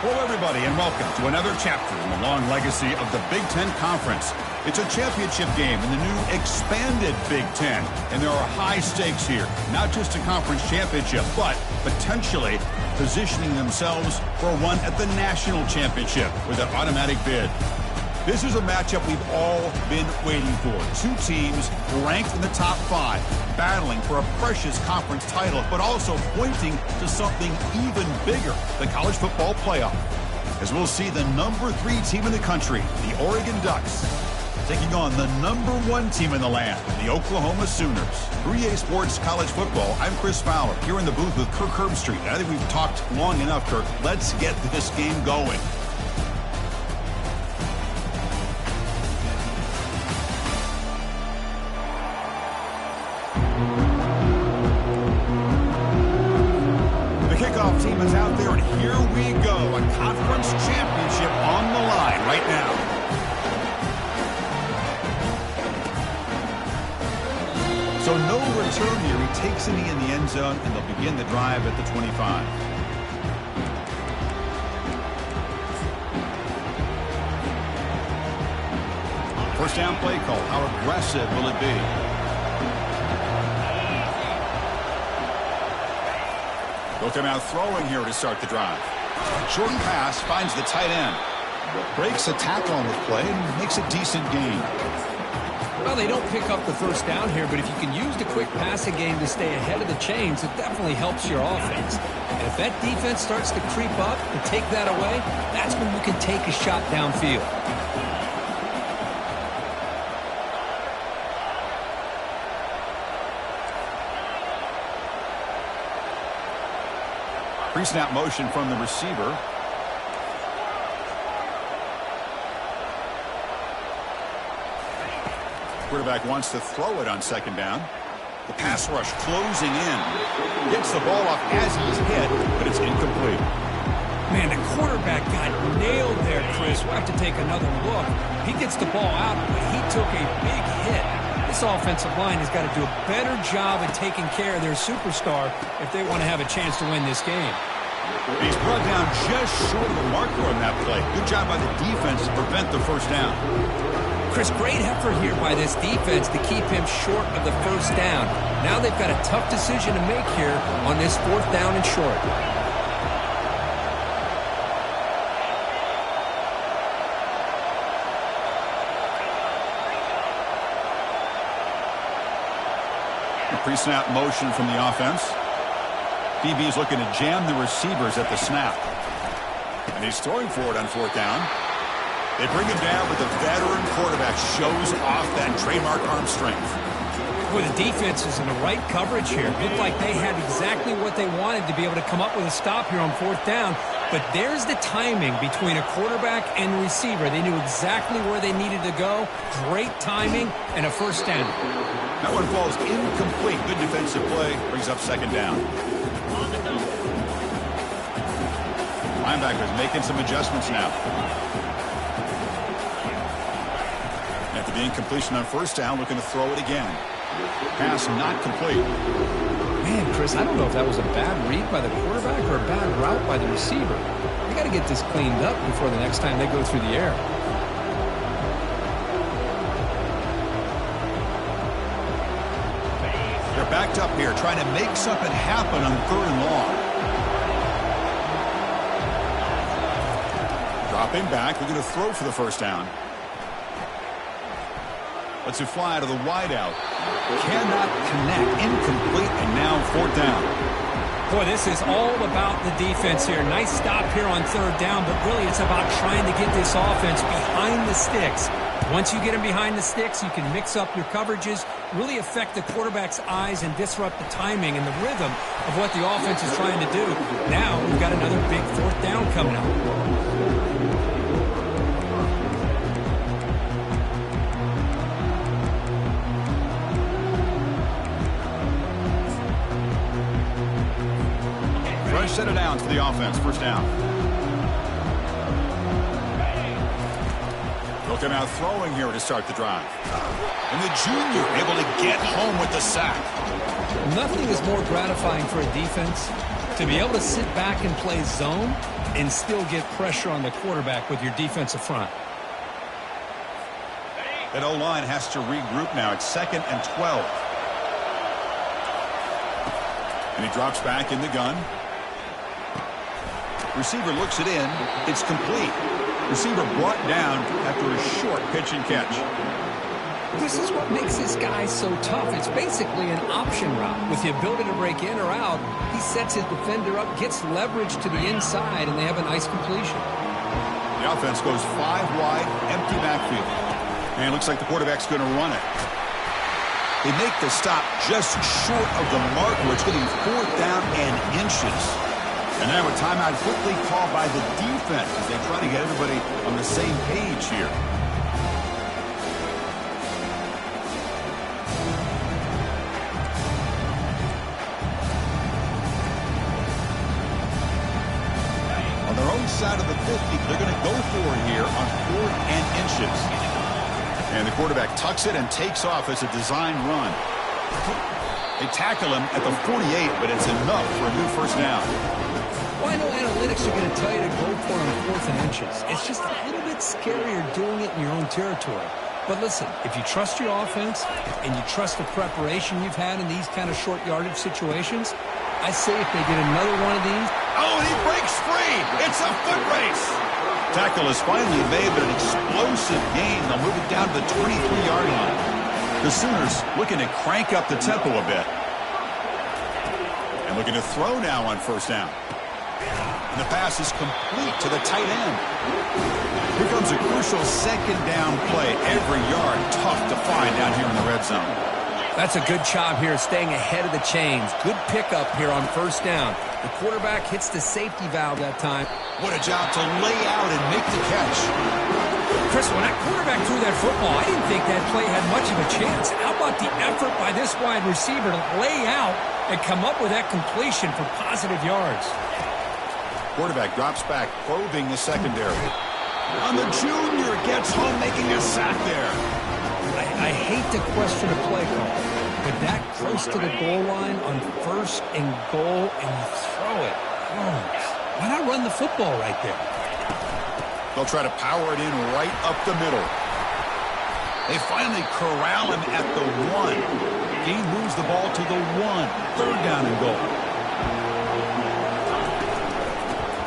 Hello, everybody, and welcome to another chapter in the long legacy of the Big Ten Conference. It's a championship game in the new expanded Big Ten, and there are high stakes here, not just a conference championship, but potentially positioning themselves for one at the national championship with an automatic bid. This is a matchup we've all been waiting for. Two teams ranked in the top 5, battling for a precious conference title, but also pointing to something even bigger, the college football playoff. As we'll see the number 3 team in the country, the Oregon Ducks, taking on the number 1 team in the land, the Oklahoma Sooners. For EA Sports College Football, I'm Chris Fowler, here in the booth with Kirk Herbstreit. I think we've talked long enough, Kirk. Let's get this game going. Team is out there, and here we go. A conference championship on the line right now. So no return here. He takes a knee in the end zone, and they'll begin the drive at the 25. First down play call. How aggressive will it be? Looking out throwing here to start the drive. Short pass finds the tight end. Breaks a tackle on the play and makes a decent gain. Well, they don't pick up the first down here, but if you can use the quick passing game to stay ahead of the chains, it definitely helps your offense. And if that defense starts to creep up and take that away, that's when you can take a shot downfield. Pre-snap motion from the receiver. Quarterback wants to throw it on second down. The pass rush closing in. Gets the ball off as he's hit, but it's incomplete. Man, the quarterback got nailed there, Chris. We'll have to take another look. He gets the ball out, but he took a big hit. This offensive line has got to do a better job at taking care of their superstar if they want to have a chance to win this game. He's brought down just short of the marker on that play. Good job by the defense to prevent the first down. Chris, great effort here by this defense to keep him short of the first down. Now they've got a tough decision to make here on this 4th down and short. Pre-snap motion from the offense. DB is looking to jam the receivers at the snap. And he's throwing for it on 4th down. They bring him down, but the veteran quarterback shows off that trademark arm strength. Boy, the defense is in the right coverage here. Looked like they had exactly what they wanted to be able to come up with a stop here on 4th down. But there's the timing between a quarterback and the receiver. They knew exactly where they needed to go. Great timing and a first down. That one falls incomplete. Good defensive play. Brings up second down. Linebackers making some adjustments now. After the incompletion on first down, looking to throw it again. Pass not complete. Man, Chris, I don't know if that was a bad read by the quarterback or a bad route by the receiver. They got to get this cleaned up before the next time they go through the air. They're backed up here, trying to make something happen on 3rd and long. Dropping back, looking to throw for the first down. Lets it fly to the wideout. Cannot connect, incomplete, and now 4th down. Boy, this is all about the defense here. Nice stop here on 3rd down, but really it's about trying to get this offense behind the sticks. Once you get them behind the sticks, you can mix up your coverages, really affect the quarterback's eyes and disrupt the timing and the rhythm of what the offense is trying to do. Now we've got another big 4th down coming up. Fresh set of downs for the offense. First down. Looking out throwing here to start the drive. And the junior able to get home with the sack. Nothing is more gratifying for a defense To be able to sit back and play zone and still get pressure on the quarterback with your defensive front. That O-line has to regroup now. It's 2nd and 12. And he drops back in the gun. Receiver looks it in. It's complete. Receiver brought down after a short pitch and catch. This is what makes this guy so tough. It's basically an option route. With the ability to break in or out, he sets his defender up, gets leverage to the inside, and they have a nice completion. The offense goes 5 wide, empty backfield. And it looks like the quarterback's going to run it. They make the stop just short of the mark, where it's getting 4th down and inches. And now a timeout quickly called by the defense as they try to get everybody on the same page here. On their own side of the 50, they're going to go for it here on 4th and inches. And the quarterback tucks it and takes off as a design run. They tackle him at the 48, but it's enough for a new first down. Well, I know analytics are going to tell you to go for it on 4th and inches. It's just a little bit scarier doing it in your own territory. But listen, if you trust your offense and you trust the preparation you've had in these kind of short yardage situations, I say if they get another one of these. Oh, and he breaks free. It's a foot race. Tackle is finally made, but an explosive gain. They'll move it down to the 23-yard line. The Sooners looking to crank up the tempo a bit. And looking to throw now on first down. And the pass is complete to the tight end. Here comes a crucial 2nd down play. Every yard tough to find down here in the red zone. That's a good job here staying ahead of the chains. Good pickup here on first down. The quarterback hits the safety valve that time. What a job to lay out and make the catch. Chris, when that quarterback threw that football, I didn't think that play had much of a chance. How about the effort by this wide receiver to lay out and come up with that completion for positive yards? Quarterback drops back, probing the secondary. And the junior gets home, making a sack there. I hate to question a play call, but that close to the goal line on 1st and goal, and you throw it. Oh, why not run the football right there? They'll try to power it in right up the middle. They finally corral him at the 1. He moves the ball to the 1. 3rd down and goal.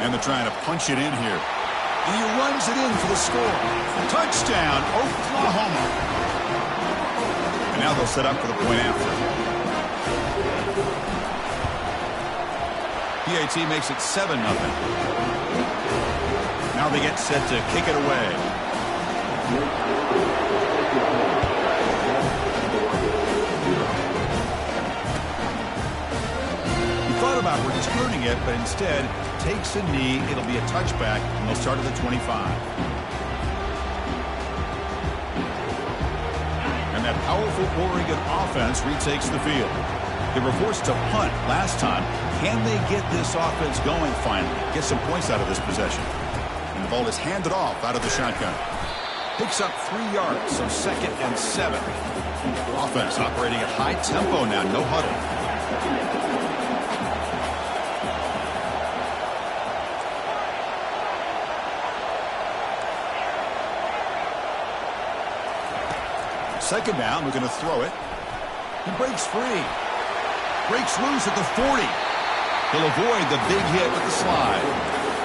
And they're trying to punch it in here. And he runs it in for the score. Touchdown, Oklahoma. And now they'll set up for the point after. PAT makes it 7-0. Now they get set to kick it away. He thought about returning it, but instead takes a knee. It'll be a touchback, and they'll start at the 25. And that powerful Oregon offense retakes the field. They were forced to punt last time. Can they get this offense going finally? Get some points out of this possession. And the ball is handed off out of the shotgun. Picks up 3 yards, so 2nd and 7. Offense operating at high tempo now, no huddle. Second down, we're going to throw it. He breaks free. Breaks loose at the 40. He'll avoid the big hit with the slide.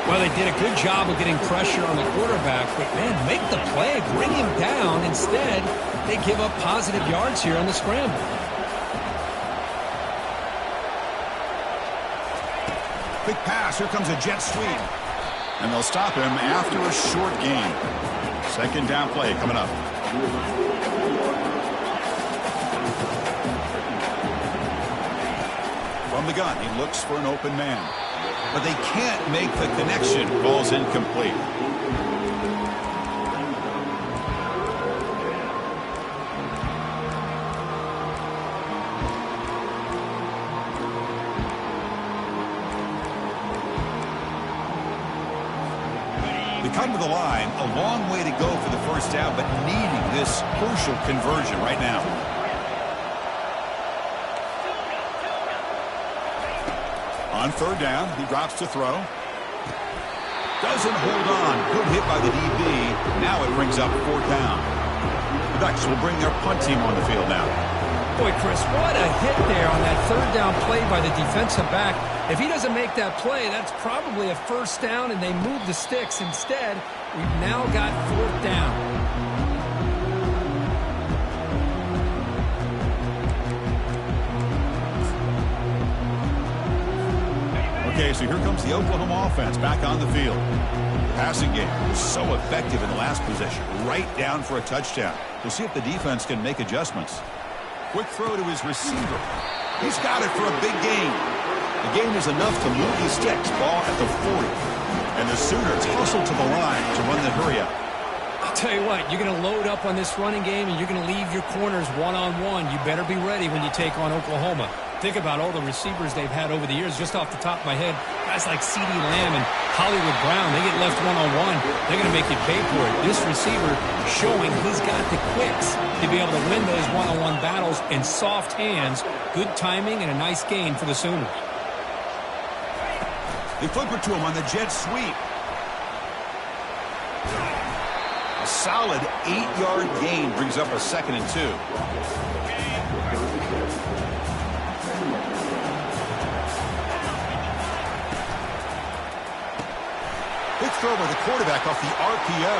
Well, they did a good job of getting pressure on the quarterback, but, man, make the play, bring him down. Instead, they give up positive yards here on the scramble. Big pass. Here comes a jet sweep. And they'll stop him after a short gain. 2nd down play coming up. From the gun, he looks for an open man. But they can't make the connection. Ball's incomplete. They come to the line, a long way to go for the first down, but needing this crucial conversion right now. On third down, he drops to throw. Doesn't hold on. Good hit by the DB. Now it brings up fourth down. The Ducks will bring their punt team on the field now. Boy, Chris, what a hit there on that third down play by the defensive back. If he doesn't make that play, that's probably a first down, and they move the sticks. Instead, we've now got fourth down. Okay, so here comes the Oklahoma offense back on the field. The passing game was so effective in the last possession, right down for a touchdown. We'll see if the defense can make adjustments. Quick throw to his receiver. He's got it for a big gain. The gain is enough to move the sticks. Ball at the 40. And the Sooners hustle to the line to run the hurry up. I'll tell you what, you're going to load up on this running game and you're going to leave your corners one-on-one. You better be ready when you take on Oklahoma. Think about all the receivers they've had over the years. Just off the top of my head, guys like CeeDee Lamb and Hollywood Brown, they get left one-on-one. They're going to make you pay for it. This receiver showing he's got the quicks to be able to win those one-on-one battles in soft hands. Good timing and a nice gain for the Sooners. They flip it to him on the jet sweep. A solid 8-yard gain brings up a 2nd and 2. Big throw by the quarterback off the RPO.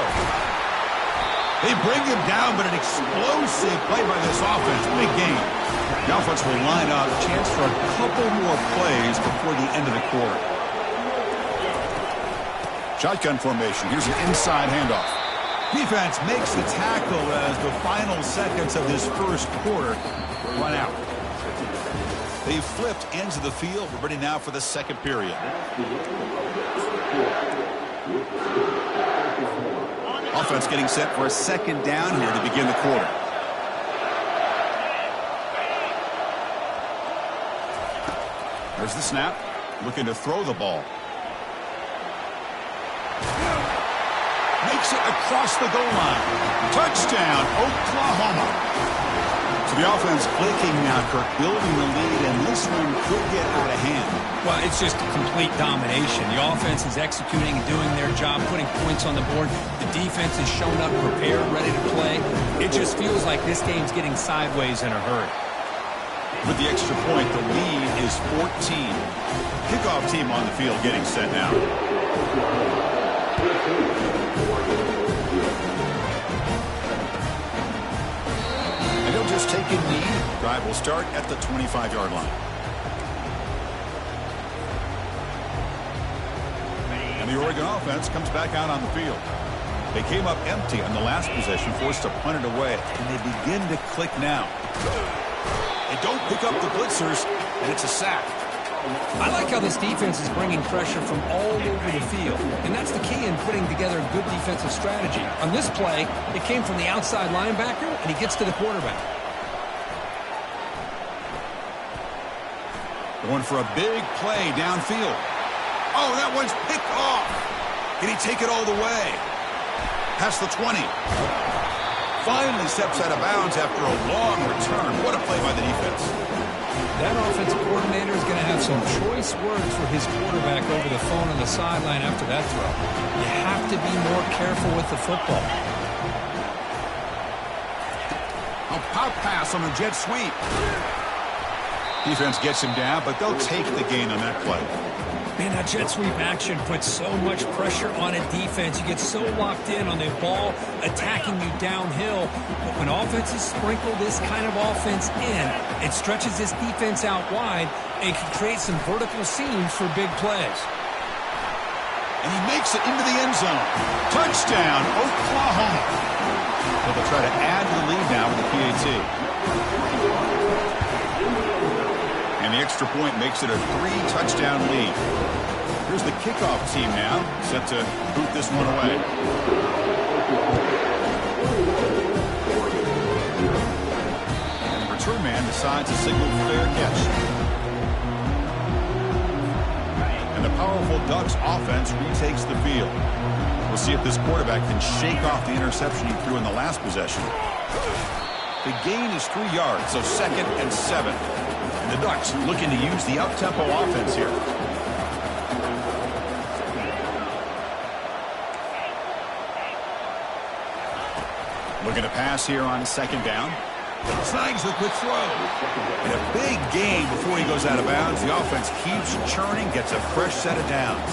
They bring him down, but an explosive play by this offense. Big game. The offense will line up. Chance for a couple more plays before the end of the quarter. Shotgun formation. Here's an inside handoff. Defense makes the tackle as the final seconds of this first quarter run out. They've flipped ends of the field. We're ready now for the second period. Offense getting set for a second down here to begin the quarter. There's the snap. Looking to throw the ball. Makes it across the goal line. Touchdown, Oklahoma. So the offense clicking now, Kirk, building the lead, and this one could get out of hand. Well, it's just a complete domination. The offense is executing and doing their job, putting points on the board. The defense is shown up, prepared, ready to play. It just feels like this game's getting sideways in a hurry. With the extra point, the lead is 14. Kickoff team on the field getting set now. And he'll just take a knee. Drive will start at the 25-yard line. And the Oregon offense comes back out on the field. They came up empty on the last possession, forced to punt it away. And they begin to click now. They don't pick up the blitzers, and it's a sack. I like how this defense is bringing pressure from all over the field, and that's the key in putting together a good defensive strategy. On this play, it came from the outside linebacker, and he gets to the quarterback. Going for a big play downfield. Oh, that one's picked off. Can he take it all the way? Past the 20. Finally steps out of bounds after a long return. What a play by the defense. That offensive coordinator is going to have some choice words for his quarterback over the phone on the sideline after that throw. You have to be more careful with the football. A pop pass on the jet sweep. Defense gets him down, but they'll take the gain on that play. Man, that jet sweep action puts so much pressure on a defense. You get so locked in on the ball attacking you downhill. But when offenses sprinkle this kind of offense in, it stretches this defense out wide and can create some vertical seams for big plays. And he makes it into the end zone. Touchdown, Oklahoma. Well, they'll try to add to the lead now with the PAT. And the extra point makes it a 3-touchdown lead. Here's the kickoff team now, set to boot this one away. And the return man decides to signal fair catch. And the powerful Ducks offense retakes the field. We'll see if this quarterback can shake off the interception he threw in the last possession. The gain is 3 yards, so 2nd and 7. And the Ducks looking to use the up-tempo offense here. Looking to pass here on second down. Snags the quick throw. And a big gain before he goes out of bounds. The offense keeps churning, gets a fresh set of downs.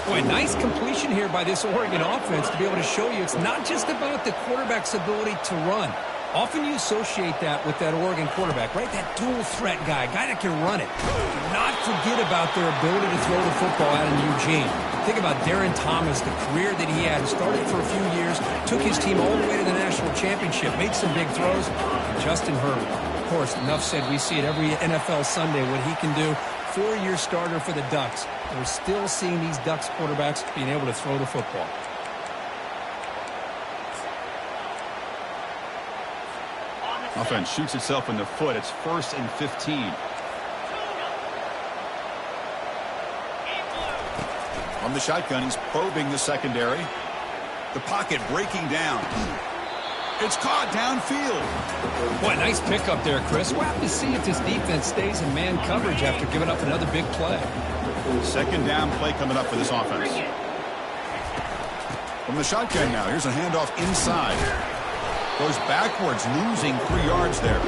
Boy, nice completion here by this Oregon offense to be able to show you it's not just about the quarterback's ability to run. Often you associate that with that Oregon quarterback, right? That dual threat guy that can run it. Do not forget about their ability to throw the football out in Eugene. Think about Darren Thomas, the career that he had. Started for a few years, took his team all the way to the national championship, made some big throws. And Justin Herbert, of course, enough said, we see it every NFL Sunday what he can do. 4-year starter for the Ducks. And we're still seeing these Ducks quarterbacks being able to throw the football. Offense shoots itself in the foot. It's 1st and 15. From the shotgun, he's probing the secondary. The pocket breaking down. It's caught downfield. Boy, nice pickup there, Chris. We'll have to see if this defense stays in man coverage after giving up another big play. Second down play coming up for this offense. From the shotgun now, here's a handoff inside. Goes backwards, losing 3 yards there.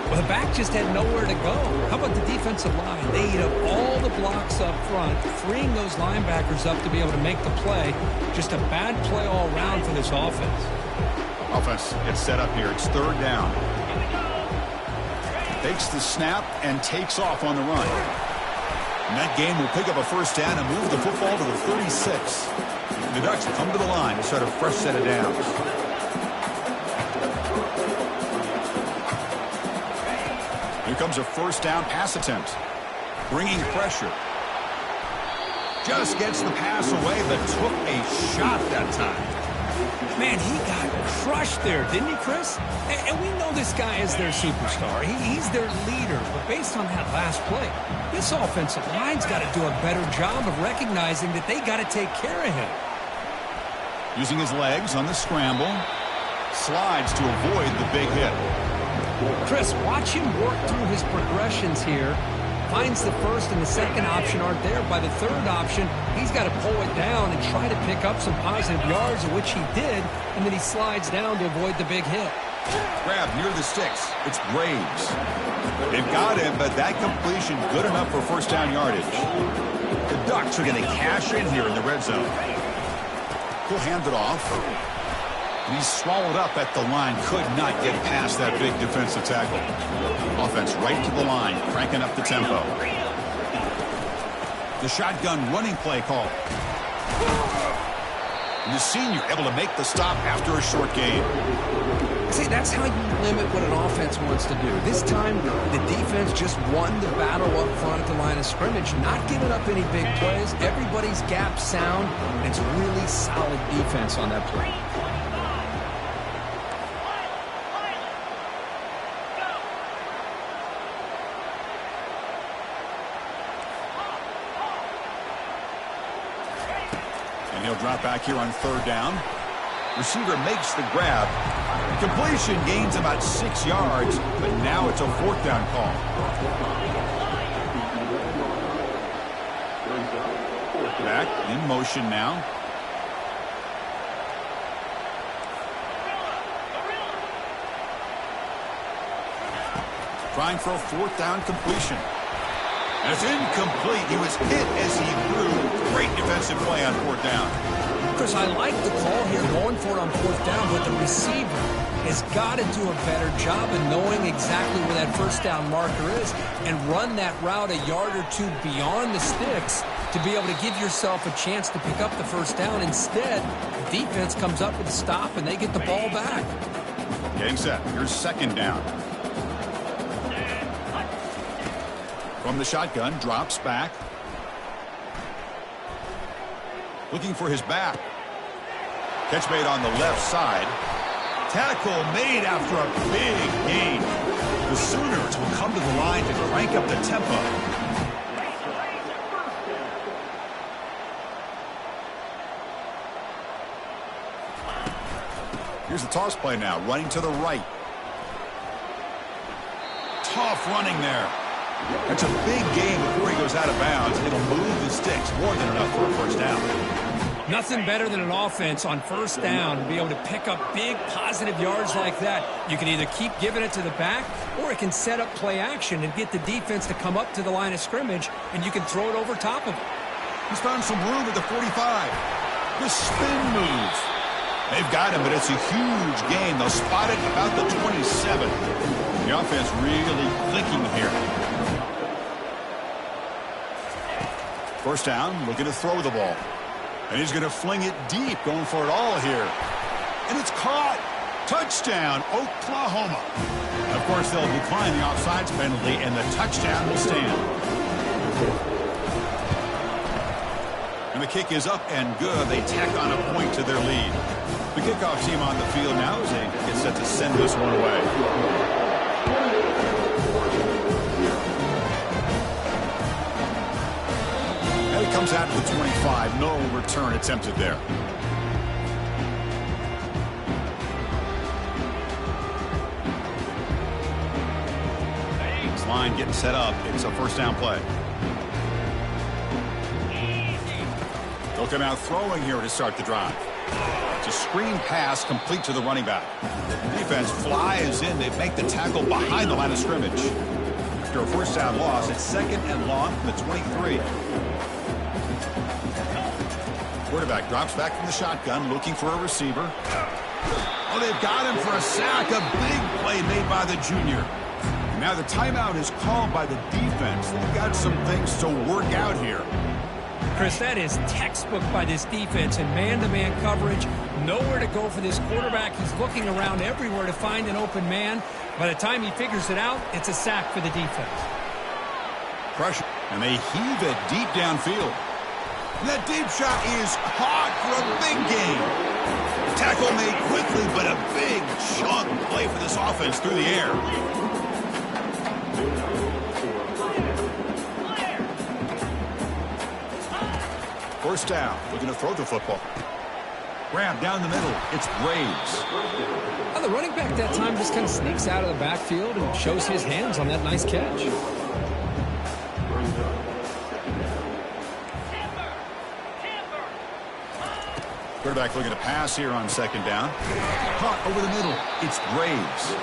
Well, the back just had nowhere to go. How about the defensive line? They eat up all the blocks up front, freeing those linebackers up to be able to make the play. Just a bad play all around for this offense. Offense gets set up here. It's 3rd down. Takes the snap and takes off on the run. And that game will pick up a 1st down and move the football to the 36. The Ducks come to the line to start a fresh set of downs. Here comes a 1st down pass attempt. Bringing pressure. Just gets the pass away, but took a shot that time. Man, he got crushed there, didn't he, Chris? And we know this guy is their superstar. He's their leader. But based on that last play, this offensive line's got to do a better job of recognizing that they got to take care of him. Using his legs on the scramble. Slides to avoid the big hit. Chris, watch him work through his progressions here. Finds the first and the second option aren't there. By the third option, he's got to pull it down and try to pick up some positive yards, which he did, and then he slides down to avoid the big hit. Grab near the sticks. It's Graves. They've got him, but that completion good enough for 1st down yardage. The Ducks are going to cash in here in the red zone. He'll hand it off. He's swallowed up at the line. Could not get past that big defensive tackle. Offense right to the line, cranking up the tempo. The shotgun running play call. And the senior able to make the stop after a short gain. See, that's how you limit what an offense wants to do. This time, the defense just won the battle up front at the line of scrimmage, not giving up any big plays. Everybody's gap sound, and it's really solid defense on that play. He'll drop back here on 3rd down. Receiver makes the grab. Completion gains about 6 yards, but now it's a 4th down call. Back in motion now. Trying for a 4th down completion. And it's incomplete. He was hit as he threw. Great defensive play on 4th down. Chris, I like the call here going for it on 4th down, but the receiver has got to do a better job of knowing exactly where that 1st down marker is and run that route a yard or 2 beyond the sticks to be able to give yourself a chance to pick up the 1st down. Instead, the defense comes up with a stop and they get the ball back. Getting set. Here's 2nd down. From the shotgun, drops back. Looking for his back. Catch made on the left side. Tackle made after a big gain. The Sooners will come to the line to crank up the tempo. Here's the toss play now, running to the right. Tough running there. That's a big gain before he goes out of bounds. It'll move the sticks more than enough for a 1st down. Nothing better than an offense on first down to be able to pick up big positive yards like that. You can either keep giving it to the back, or it can set up play action and get the defense to come up to the line of scrimmage, and you can throw it over top of it. He's found some room at the 45. The spin move. They've got him, but it's a huge gain. They'll spot it about the 27. The offense really clicking here. First down, looking to throw the ball. And he's going to fling it deep, going for it all here. And it's caught. Touchdown, Oklahoma. Of course, they'll decline the offsides penalty, and the touchdown will stand. And the kick is up and good. They tack on a point to their lead. The kickoff team on the field now as they get set to send this one away. And it comes out to the 25. No return attempted there. This line getting set up. It's a first down play. They'll come out throwing here to start the drive. It's a screen pass complete to the running back. The defense flies in. They make the tackle behind the line of scrimmage. After a first down loss, it's second and long from the 23. Quarterback drops back from the shotgun, looking for a receiver. Oh, they've got him for a sack. A big play made by the junior. And now the timeout is called by the defense. They've got some things to work out here. Chris, that is textbook by this defense in man-to-man coverage. Nowhere to go for this quarterback. He's looking around everywhere to find an open man. By the time he figures it out, it's a sack for the defense. Pressure, and they heave it deep downfield. And that deep shot is caught for a big gain. Tackle made quickly, but a big chunk play for this offense through the air. First down, looking to throw the football. Grab down the middle. It's Braves. Well, the running back that time just kind of sneaks out of the backfield and shows his hands on that nice catch. Quarterback looking to pass here on second down. Caught over the middle. It's Braves.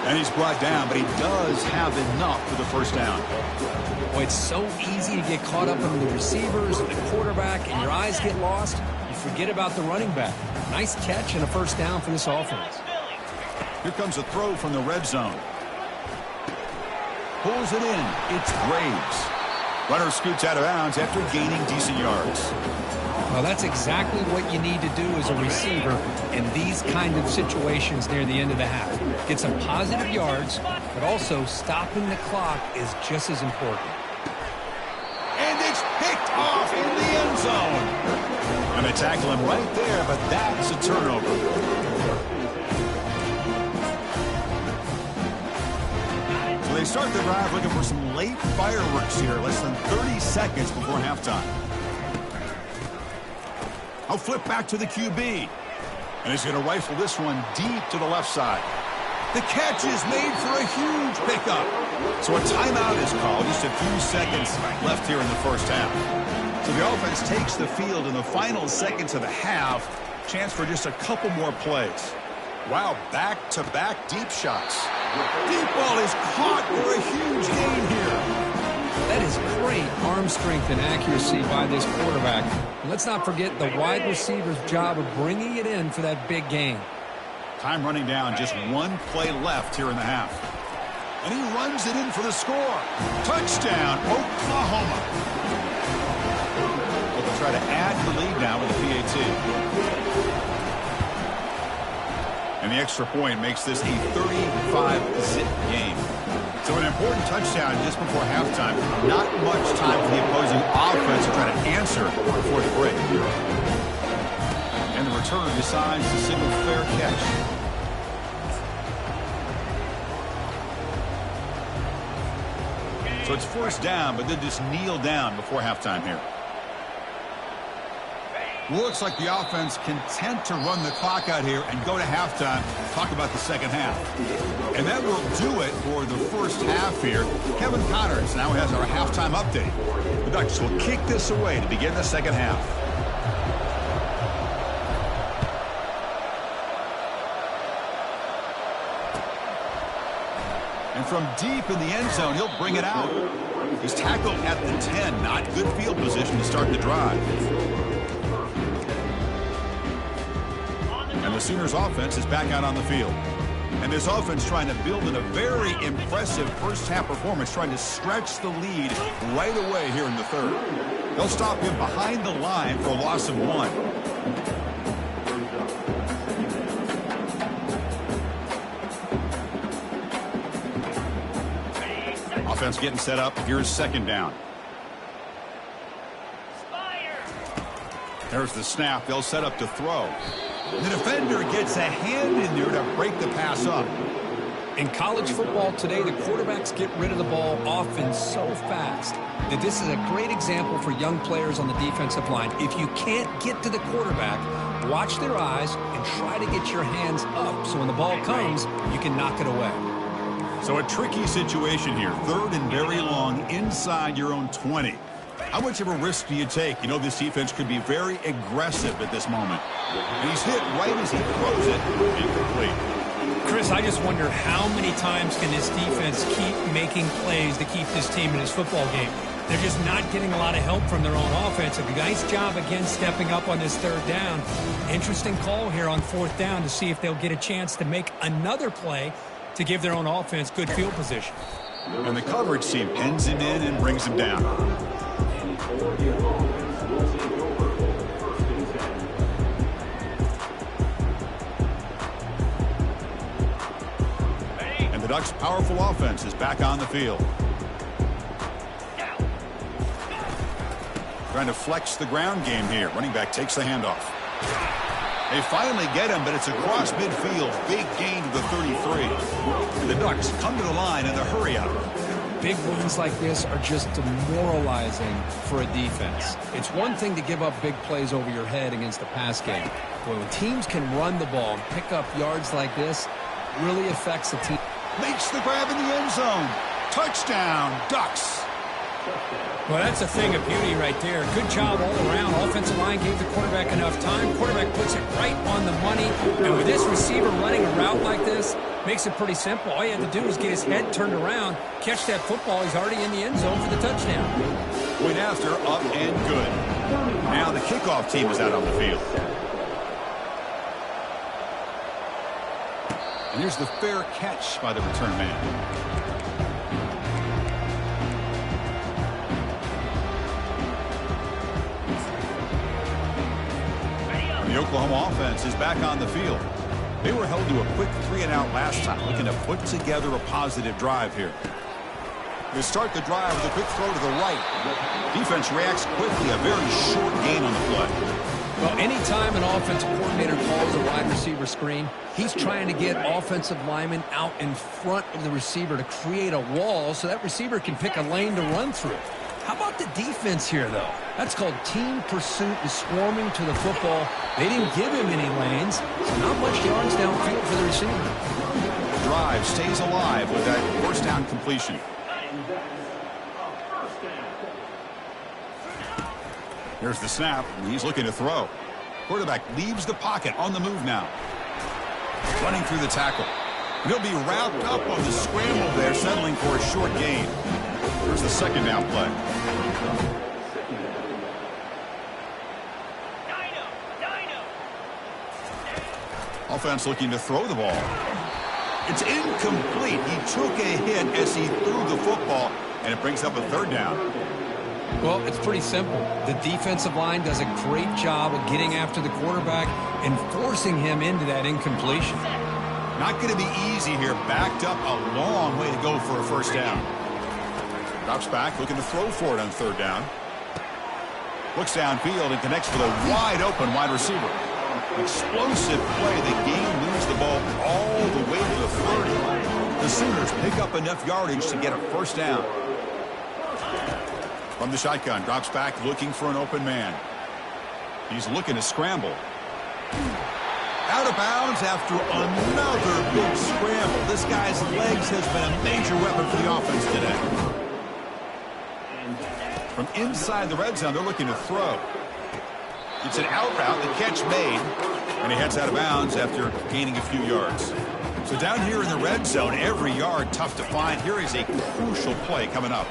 And he's brought down, but he does have enough for the first down. Boy, it's so easy to get caught up in the receivers and the quarterback, and your eyes get lost. You forget about the running back. Nice catch and a first down for this offense. Here comes a throw from the red zone. Pulls it in. It's Braves. Runner scoots out of bounds after gaining decent yards. Well, that's exactly what you need to do as a receiver in these kind of situations near the end of the half. Get some positive yards, but also stopping the clock is just as important. And it's picked off in the end zone. And they tackle him right there, but that's a turnover. So they start the drive looking for some late fireworks here, less than 30 seconds before halftime. I'll flip back to the QB. And he's going to rifle this one deep to the left side. The catch is made for a huge pickup. So a timeout is called. Just a few seconds left here in the first half. So the offense takes the field in the final seconds of the half. Chance for just a couple more plays. Wow, back-to-back deep shots. Deep ball is caught for a huge gain here. That is great arm strength and accuracy by this quarterback. And let's not forget the wide receiver's job of bringing it in for that big gain. Time running down, just one play left here in the half. And he runs it in for the score. Touchdown, Oklahoma. They'll try to add the lead now with the PAT. And the extra point makes this a 35-zip game. So an important touchdown just before halftime. Not much time for the opposing offense to try to answer before the break. And the return decides to signal fair catch. So it's first down, but then just kneel down before halftime here. Well, looks like the offense content to run the clock out here and go to halftime. Talk about the second half. And that will do it for the first half here. Kevin Connors now has our halftime update. The Ducks will kick this away to begin the second half. And from deep in the end zone, he'll bring it out. He's tackled at the 10. Not good field position to start the drive. And the Sooners offense is back out on the field. And this offense trying to build in a very impressive first-half performance, trying to stretch the lead right away here in the third. They'll stop him behind the line for a loss of 1. Offense getting set up. Here's second down. There's the snap. They'll set up to throw. The defender gets a hand in there to break the pass up. In college football today, the quarterbacks get rid of the ball often so fast that this is a great example for young players on the defensive line. If you can't get to the quarterback, watch their eyes and try to get your hands up so when the ball comes, you can knock it away. So a tricky situation here. Third and very long inside your own 20. How much of a risk do you take? You know this defense could be very aggressive at this moment. And he's hit right as he throws it. Incomplete. Chris, I just wonder how many times can this defense keep making plays to keep this team in this football game. They're just not getting a lot of help from their own offense. A nice job again stepping up on this third down. Interesting call here on fourth down to see if they'll get a chance to make another play to give their own offense good field position. And the coverage team pins him in and brings him down. And the Ducks' powerful offense is back on the field. Trying to flex the ground game here. Running back takes the handoff. They finally get him, but it's across midfield. Big gain to the 33. And the Ducks come to the line in the hurry-up. Big wins like this are just demoralizing for a defense. It's one thing to give up big plays over your head against the pass game. But when teams can run the ball and pick up yards like this, it really affects the team. Makes the grab in the end zone. Touchdown, Ducks. Well, that's a thing of beauty right there. Good job all around. Offensive line gave the quarterback enough time. Quarterback puts it right on the money. And with this receiver running a route like this, makes it pretty simple. All you have to do is get his head turned around, catch that football. He's already in the end zone for the touchdown. Point after, up and good. Now the kickoff team is out on the field. And here's the fair catch by the return man. The Oklahoma offense is back on the field. They were held to a quick 3-and-out last time, looking to put together a positive drive here. They start the drive with a quick throw to the right. Defense reacts quickly, a very short gain on the play. Well, anytime an offensive coordinator calls a wide receiver screen, he's trying to get offensive linemen out in front of the receiver to create a wall so that receiver can pick a lane to run through. How about the defense here, though? That's called team pursuit and swarming to the football. They didn't give him any lanes, so not much yards downfield for the receiver. The drive stays alive with that first down completion. Here's the snap, and he's looking to throw. Quarterback leaves the pocket on the move now. Running through the tackle. And he'll be wrapped up on the scramble there, settling for a short gain. Here's the second down play. Offense looking to throw the ball. It's incomplete. He took a hit as he threw the football, and it brings up a third down. Well, it's pretty simple. The defensive line does a great job of getting after the quarterback and forcing him into that incompletion. Not going to be easy here. Backed up a long way to go for a first down. Drops back, looking to throw for it on third down. Looks downfield and connects with a wide-open wide receiver. Explosive play. The game moves the ball all the way to the 30. The Sooners pick up enough yardage to get a first down. From the shotgun, drops back, looking for an open man. He's looking to scramble. Out of bounds after another big scramble. This guy's legs has been a major weapon for the offense today. From inside the red zone, they're looking to throw. It's an out route, the catch made, and he heads out of bounds after gaining a few yards. So down here in the red zone, every yard tough to find. Here is a crucial play coming up.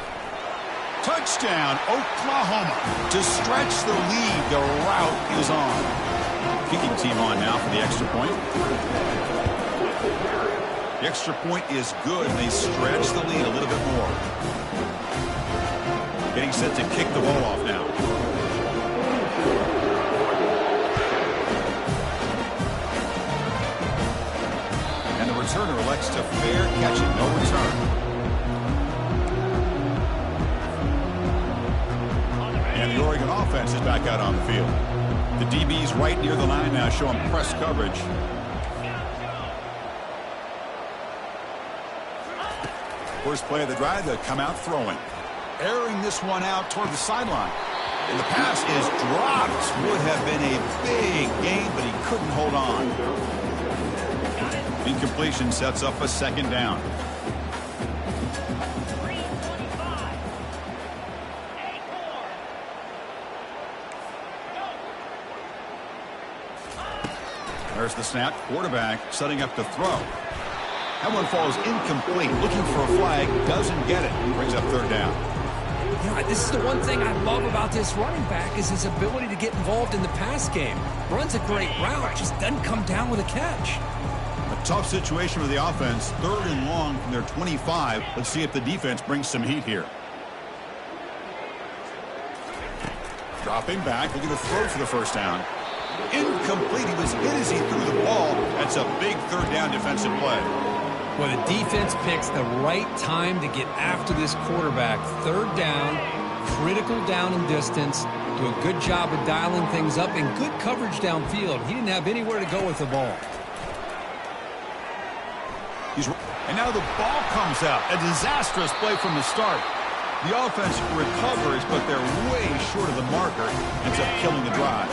Touchdown, Oklahoma. To stretch the lead, the route is on. Kicking team on now for the extra point. The extra point is good, and they stretch the lead a little bit more. Getting set to kick the ball off now. And the returner elects to fair catch it, no return. And the Oregon offense is back out on the field. The DB's right near the line now, showing press coverage. First play of the drive, they come out throwing. Airing this one out toward the sideline. And the pass is dropped. Would have been a big gain, but he couldn't hold on. Incompletion sets up a second down. There's the snap. Quarterback setting up to throw. That one falls incomplete. Looking for a flag. Doesn't get it. Brings up third down. Yeah, this is the one thing I love about this running back is his ability to get involved in the pass game. Runs a great route. Just doesn't come down with a catch. A tough situation for the offense. 3rd and long from their 25. Let's see if the defense brings some heat here. Dropping back. Looking to throw for the first down. Incomplete. He was hit as he threw the ball. That's a big third down defensive play. Well, the defense picks the right time to get after this quarterback. 3rd down, critical down and distance. Do a good job of dialing things up and good coverage downfield. He didn't have anywhere to go with the ball. And now the ball comes out. A disastrous play from the start. The offense recovers, but they're way short of the marker. Ends up killing the drive.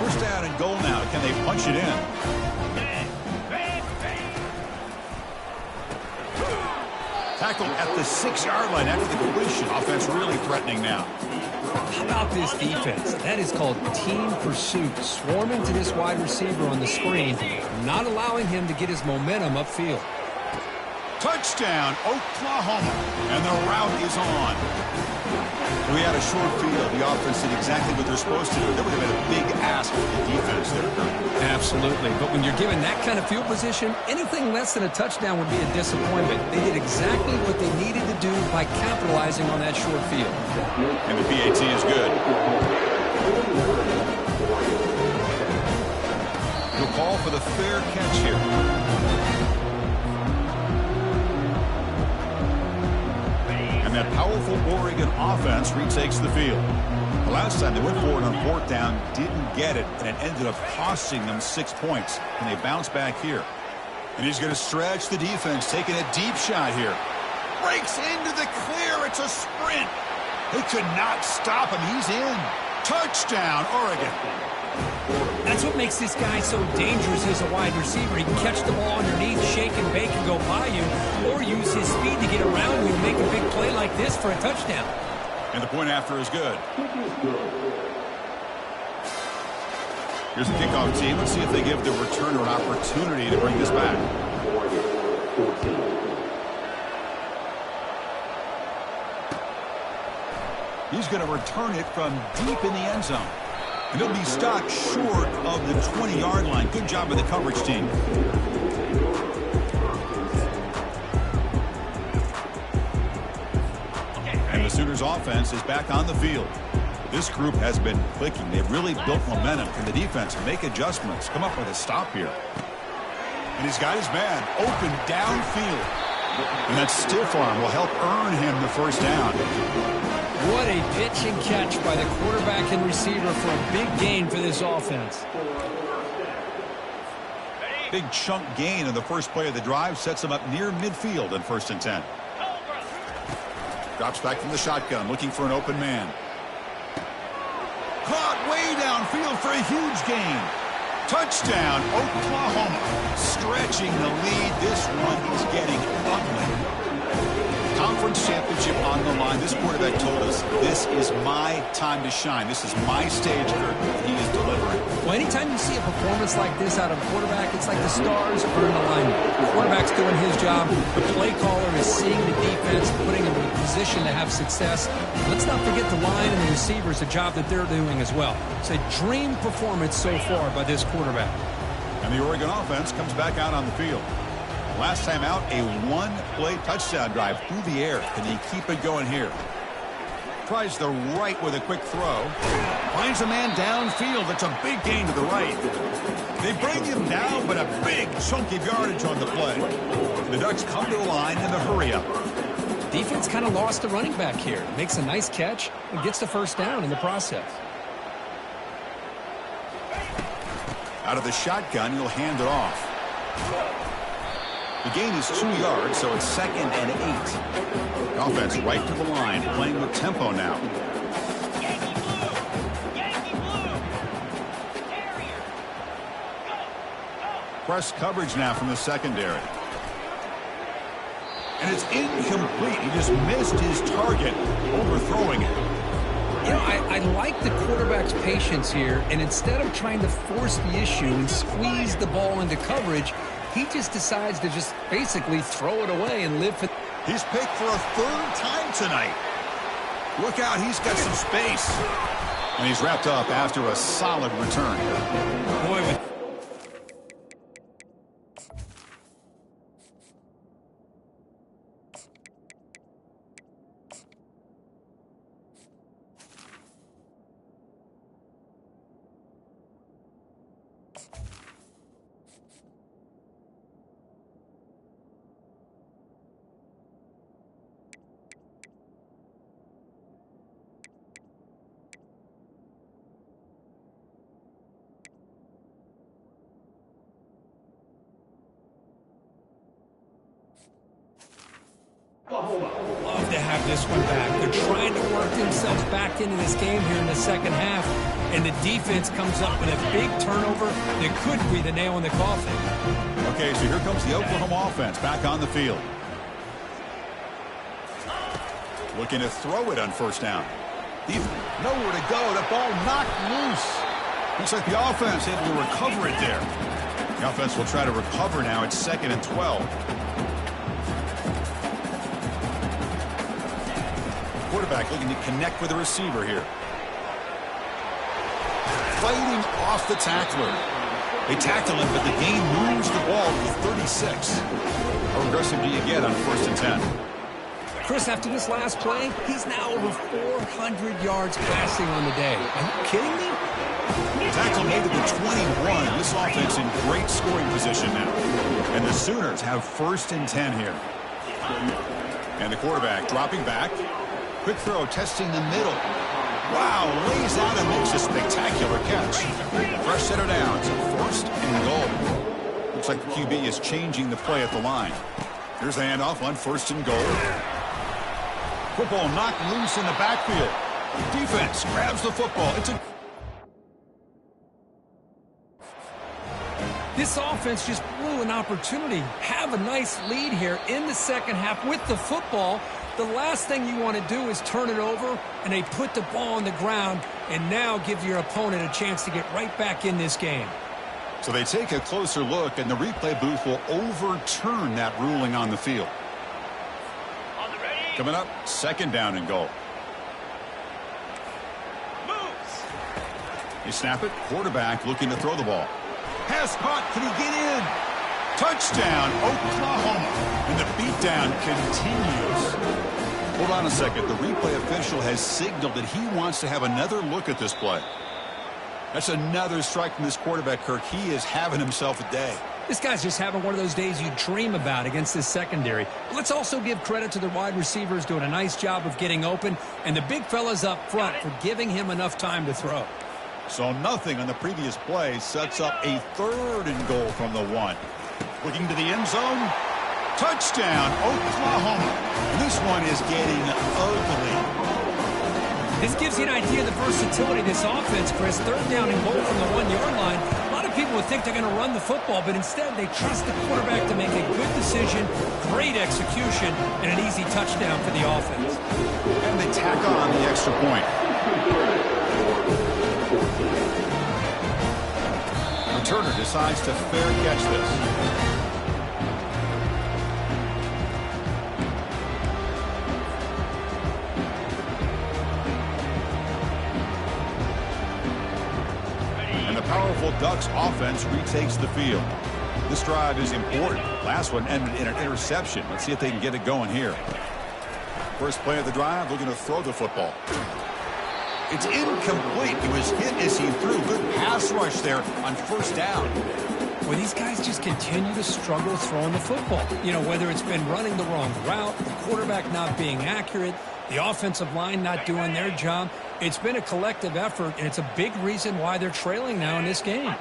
First down and goal now. Can they punch it in? Tackle at the 6-yard line after the completion. Offense really threatening now. How about this defense? That is called team pursuit. Swarming to this wide receiver on the screen, not allowing him to get his momentum upfield. Touchdown, Oklahoma. And the route is on. We had a short field. The offense did exactly what they're supposed to do. That would have been a big ask for the defense there. Absolutely. But when you're given that kind of field position, anything less than a touchdown would be a disappointment. They did exactly what they needed to do by capitalizing on that short field. And the PAT is good. He'll call for the fair catch here. And that powerful Oregon offense retakes the field. The last time they went forward on 4th down, didn't get it, and it ended up costing them 6 points. And they bounce back here. And he's going to stretch the defense, taking a deep shot here. Breaks into the clear. It's a sprint. They could not stop him. He's in. Touchdown, Oregon. That's what makes this guy so dangerous as a wide receiver. He can catch the ball underneath, shake and bake and go by you, or use his speed to get around you and make a big play like this for a touchdown. And the point after is good. Here's the kickoff team. Let's see if they give the returner an opportunity to bring this back. He's going to return it from deep in the end zone. And he'll be stopped short of the 20-yard line. Good job by the coverage team. And the Sooners offense is back on the field. This group has been clicking. They've really built momentum. Can the defense make adjustments? Come up with a stop here. And he's got his man open downfield. And that stiff arm will help earn him the first down. What a pitch and catch by the quarterback and receiver for a big gain for this offense. Big chunk gain in the first play of the drive sets him up near midfield in 1st and 10. Drops back from the shotgun, looking for an open man. Caught way downfield for a huge gain. Touchdown, Oklahoma. Stretching the lead. This one is getting ugly. conference championship on the line. This quarterback told us, this is my time to shine. This is my stage, Kirk. He is delivering. Well, anytime you see a performance like this out of a quarterback, it's like the stars are in alignment. The quarterback's doing his job. The play caller is seeing the defense, putting him in a position to have success. Let's not forget the line and the receivers, the job that they're doing as well. It's a dream performance so far by this quarterback. And the Oregon offense comes back out on the field. Last time out, a one-play touchdown drive through the air. Can he keep it going here? Tries the right with a quick throw. Finds a man downfield. That's a big gain to the right. They bring him down, but a big chunk of yardage on the play. The Ducks come to the line in the hurry-up. Defense kind of lost the running back here. Makes a nice catch and gets the first down in the process. Out of the shotgun, he'll hand it off. The gain is 2 yards, so it's 2nd and 8. The offense right to the line, playing with tempo now. Press coverage now from the secondary. And it's incomplete. He just missed his target, overthrowing it. You know, I like the quarterback's patience here, and instead of trying to force the issue and squeeze the ball into coverage, he just decides to just basically throw it away and live for... He's picked for a 3rd time tonight. Look out, he's got some space. And he's wrapped up after a solid return. Boy, with... Love to have this one back. They're trying to work themselves back into this game here in the second half, and the defense comes up with a big turnover that could be the nail in the coffin. Okay, so here comes the Oklahoma offense back on the field. Looking to throw it on first down. Nowhere to go. The ball knocked loose. Looks like the offense able to recover it there. The offense will try to recover now. It's 2nd and 12. Quarterback looking to connect with the receiver here. Fighting off the tackler. They tackle him, but the gain moves the ball to the 36. How aggressive do you get on 1st and 10? Chris, after this last play, he's now over 400 yards passing on the day. Are you kidding me? Tackle made to the 21. This offense in great scoring position now. And the Sooners have 1st and 10 here. And the quarterback dropping back. Quick throw, testing the middle. Wow, lays out and makes a spectacular catch. Fresh set of downs, 1st and goal. Looks like the QB is changing the play at the line. Here's the handoff on 1st and goal. Football knocked loose in the backfield. Defense grabs the football. This offense just blew an opportunity. Have a nice lead here in the second half with the football. The last thing you want to do is turn it over, and they put the ball on the ground and now give your opponent a chance to get right back in this game. So they take a closer look, and the replay booth will overturn that ruling on the field. Coming up, 2nd down and goal. Moves. They snap it. Quarterback looking to throw the ball. Pass caught. Can he get in? Touchdown, Oklahoma. And the beatdown continues. Hold on a second. The replay official has signaled that he wants to have another look at this play. That's another strike from this quarterback, Kirk. He is having himself a day. This guy's just having one of those days you dream about against this secondary. Let's also give credit to the wide receivers doing a nice job of getting open, and the big fellas up front for giving him enough time to throw. So nothing on the previous play sets up a 3rd and goal from the 1. Looking to the end zone. Touchdown, Oklahoma. This one is getting ugly. This gives you an idea of the versatility of this offense, Chris. 3rd down and goal from the 1-yard line. A lot of people people would think they're going to run the football, but instead they trust the quarterback to make a good decision, great execution, and an easy touchdown for the offense. And they tack on the extra point. Returner decides to fair catch this. Powerful Ducks offense retakes the field. This drive is important. Last one ended in an interception. Let's see if they can get it going here. First play of the drive, looking to throw the football. It's incomplete. He was hit as he threw. Good pass rush there on first down. Well, these guys just continue to struggle throwing the football. You know, whether it's been running the wrong route, the quarterback not being accurate, the offensive line not doing their job. It's been a collective effort, and it's a big reason why they're trailing now in this game.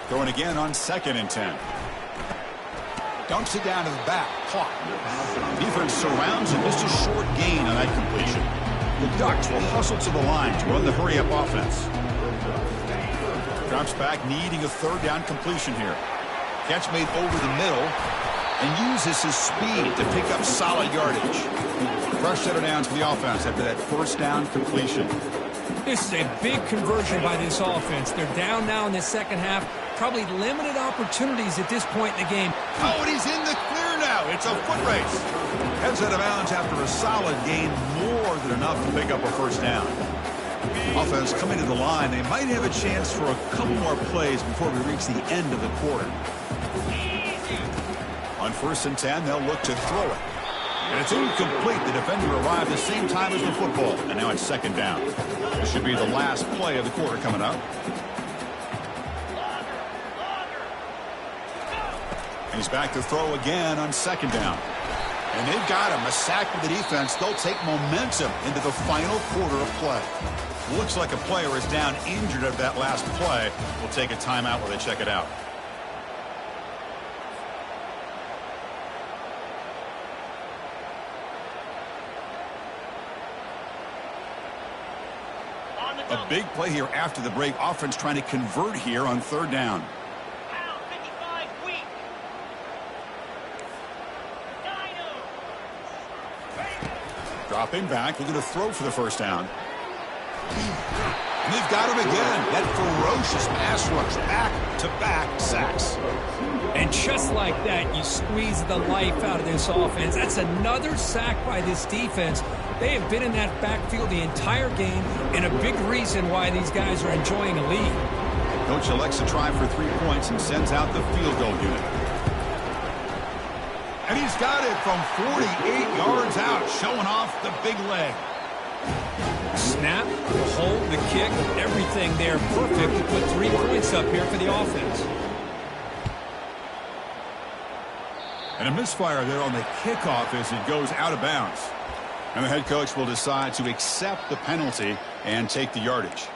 Going again on 2nd and 10. Dumps it down to the back. Caught. Defense surrounds him. Just a short gain on that completion. The Ducks will hustle to the line to run the hurry-up offense. Drops back, needing a 3rd down completion here. Catch made over the middle, and uses his speed to pick up solid yardage. Fresh set of downs for the offense after that 1st down completion. This is a big conversion by this offense. They're down now in the second half. Probably limited opportunities at this point in the game. Oh, and he's in the clear now. It's a foot race. Heads out of bounds after a solid gain, more than enough to pick up a 1st down. Offense coming to the line. They might have a chance for a couple more plays before we reach the end of the quarter. On 1st and 10, they'll look to throw it. And it's incomplete. The defender arrived the same time as the football. And now it's 2nd down. This should be the last play of the quarter coming up. He's back to throw again on 2nd down. And they've got him. A sack with the defense. They'll take momentum into the final quarter of play. Looks like a player is down injured at that last play. We'll take a timeout while they check it out. A big play here after the break. Offense trying to convert here on 3rd down. Dropping back, looking to throw for the 1st down. And they've got him again. That ferocious pass rush, back-to-back sacks. And just like that, you squeeze the life out of this offense. That's another sack by this defense. They have been in that backfield the entire game, and a big reason why these guys are enjoying a lead. Coach elects to try for 3 points and sends out the field goal unit. And he's got it from 48 yards out, showing off the big leg. Snap, the hold, the kick, everything there perfect to put 3 points up here for the offense. And a misfire there on the kickoff as it goes out of bounds. And the head coach will decide to accept the penalty and take the yardage.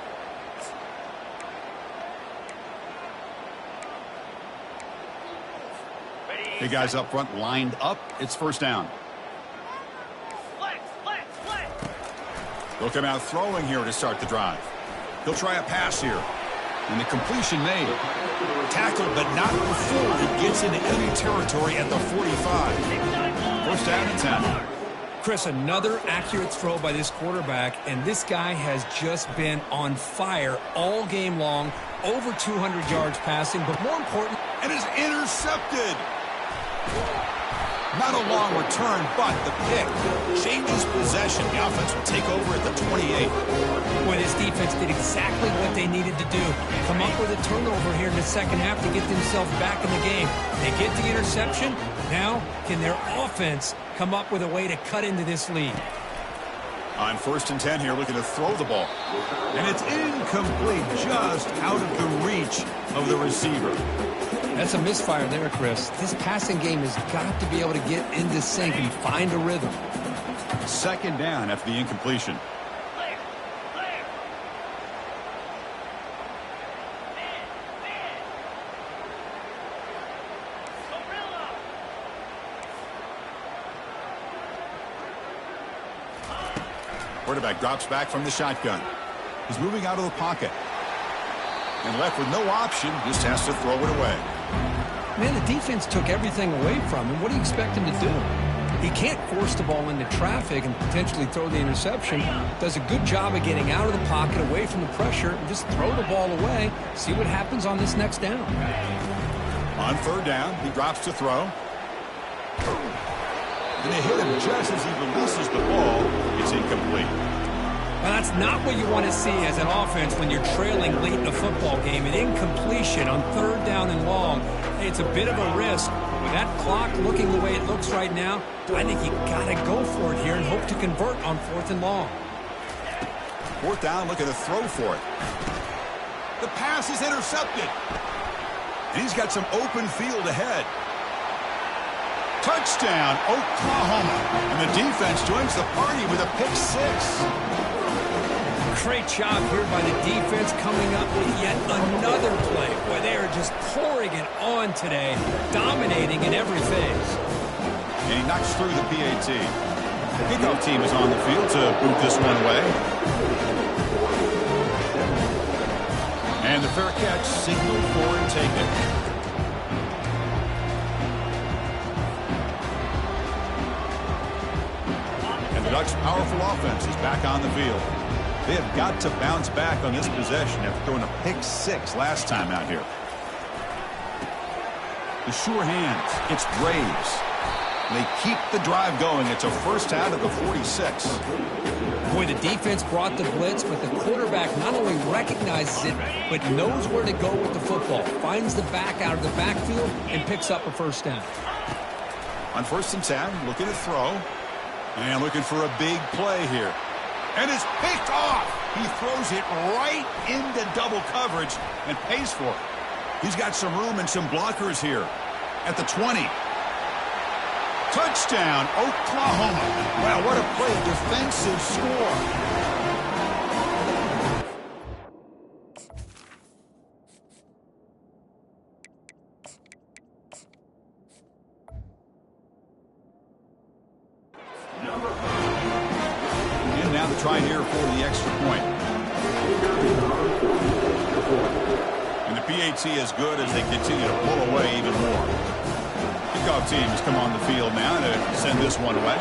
The guys up front lined up. It's 1st down. They'll come out throwing here to start the drive. He'll try a pass here. And the completion made. Tackled, but not before it gets into enemy territory at the 45. 1st down and 10. Chris, another accurate throw by this quarterback, and this guy has just been on fire all game long. Over 200 yards passing, but more important, and is intercepted. Not a long return, but the pick changes possession. The offense will take over at the 28. Boy, this defense did exactly what they needed to do. Come up with a turnover here in the second half to get themselves back in the game. They get the interception. Now, can their offense come up with a way to cut into this lead? On 1st and 10 here, looking to throw the ball. And it's incomplete, just out of the reach of the receiver. That's a misfire there, Chris. This passing game has got to be able to get into sync and find a rhythm. 2nd down after the incompletion. Quarterback drops back from the shotgun. He's moving out of the pocket. And left with no option, just has to throw it away. Man, the defense took everything away from him. What do you expect him to do? He can't force the ball into traffic and potentially throw the interception. Does a good job of getting out of the pocket, away from the pressure, and just throw the ball away. See what happens on this next down. On third down, he drops to throw. And they hit him just as he releases the ball. It's incomplete. Well, that's not what you want to see as an offense when you're trailing late in a football game. An incompletion on third down and long. Hey, it's a bit of a risk. With that clock looking the way it looks right now, I think you got to go for it here and hope to convert on fourth and long. Fourth down, looking to throw for it. The pass is intercepted. And he's got some open field ahead. Touchdown, Oklahoma. And the defense joins the party with a pick six. Great job here by the defense coming up with yet another play. Boy, they are just pouring it on today, dominating in every phase. And he knocks through the PAT. The kickoff team is on the field to boot this one away. And the fair catch signaled for and taken. And the Ducks' powerful offense is back on the field. They have got to bounce back on this possession after throwing a pick six last time out here. The sure hands. It's Graves. They keep the drive going. It's a first out of the 46. Boy, the defense brought the blitz, but the quarterback not only recognizes it, but knows where to go with the football. Finds the back out of the backfield and picks up a first down. On first and 10, looking to throw. And looking for a big play here. And it's picked off. He throws it right into double coverage and pays for it. He's got some room and some blockers here at the 20. Touchdown, Oklahoma. Wow, what a play. Defensive score. Try here for the extra point. And the PAT is good as they continue to pull away even more. Kickoff team has come on the field now to send this one away.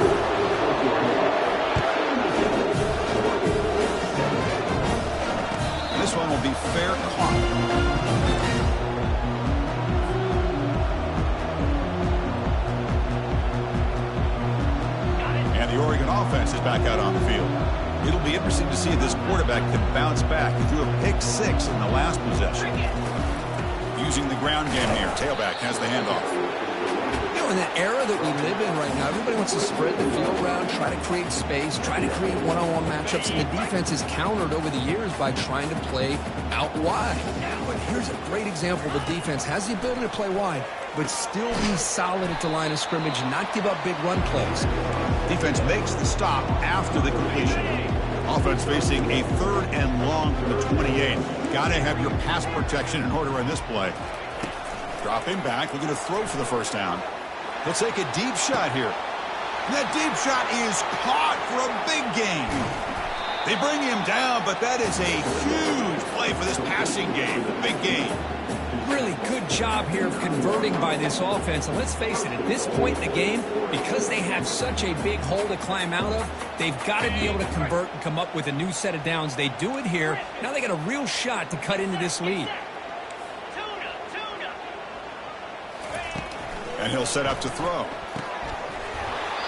And this one will be fair caught. The Oregon offense is back out on the field. It'll be interesting to see if this quarterback can bounce back. He threw a pick six in the last possession. Using the ground game here. Tailback has the handoff. You know, in the era that we live in right now, everybody wants to spread the field around, try to create space, try to create one-on-one matchups, and the defense is countered over the years by trying to play out wide. But here's a great example. The defense has the ability to play wide, but still be solid at the line of scrimmage and not give up big run plays. Defense makes the stop after the completion. Offense facing a third and long from the 28. Got to have your pass protection in order in this play. Dropping back, looking to throw for the first down. He'll take a deep shot here. And that deep shot is caught for a big gain. They bring him down, but that is a huge play for this passing game. A big gain. Really good job here of converting by this offense. And let's face it, at this point in the game, because they have such a big hole to climb out of, they've got to be able to convert and come up with a new set of downs. They do it here. Now they got a real shot to cut into this lead. And he'll set up to throw.